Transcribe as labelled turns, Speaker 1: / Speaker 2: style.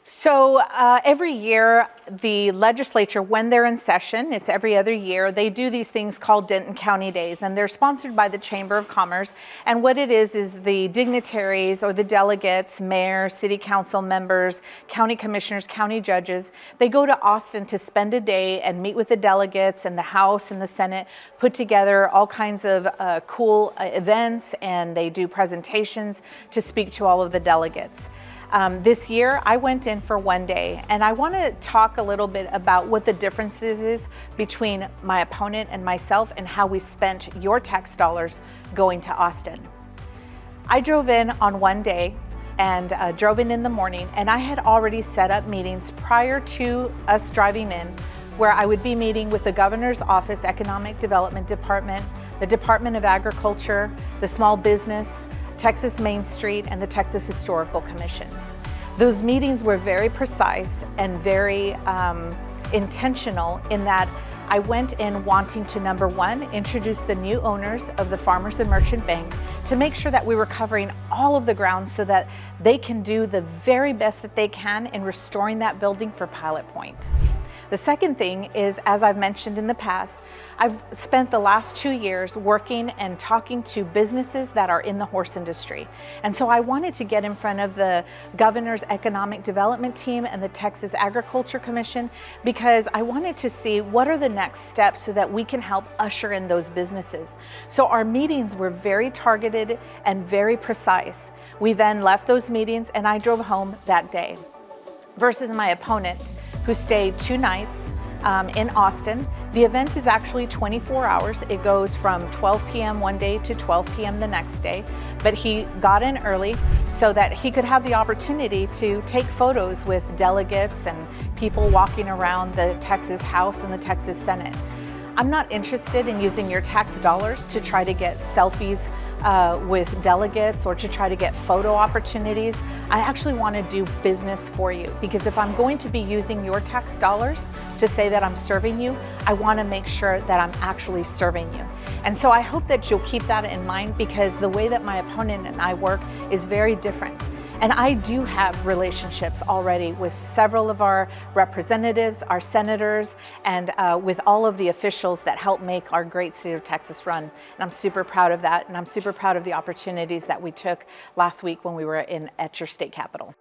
Speaker 1: So every year, the legislature, when they're in session, it's every other year, they do these things called Denton County Days, and they're sponsored by the Chamber of Commerce. And what it is the dignitaries or the delegates, mayor, city council members, county commissioners, county judges, they go to Austin to spend a day and meet with the delegates and the House and the Senate, put together all kinds of cool events, and they do presentations to speak to all of the delegates. This year, I went in for one day, and I want to talk a little bit about what the differences is between my opponent and myself and how we spent your tax dollars going to Austin. I drove in on one day and drove in the morning, and I had already set up meetings prior to us driving in where I would be meeting with the Governor's Office Economic Development Department, the Department of Agriculture, the Small Business, Texas Main Street, and the Texas Historical Commission. Those meetings were very precise and very intentional in that I went in wanting to, number one, introduce the new owners of the Farmers and Merchant Bank to make sure that we were covering all of the ground so that they can do the very best that they can in restoring that building for Pilot Point. The second thing is, as I've mentioned in the past, I've spent the last 2 years working and talking to businesses that are in the horse industry. And so I wanted to get in front of the Governor's Economic Development Team and the Texas Agriculture Commission because I wanted to see what are the next steps so that we can help usher in those businesses. So our meetings were very targeted and very precise. We then left those meetings and I drove home that day. Versus my opponent, who stayed 2 nights in Austin. The event is actually 24 hours. It goes from 12 p.m. one day to 12 p.m. the next day, but he got in early so that he could have the opportunity to take photos with delegates and people walking around the Texas House and the Texas Senate. I'm not interested in using your tax dollars to try to get selfies with delegates or to try to get photo opportunities. I actually want to do business for you because if I'm going to be using your tax dollars to say that I'm serving you, I want to make sure that I'm actually serving you. And so I hope that you'll keep that in mind because the way that my opponent and I work is very different. And I do have relationships already with several of our representatives, our senators, and with all of the officials that help make our great state of Texas run. And I'm super proud of that, and I'm super proud of the opportunities that we took last week when we were at your state capitol.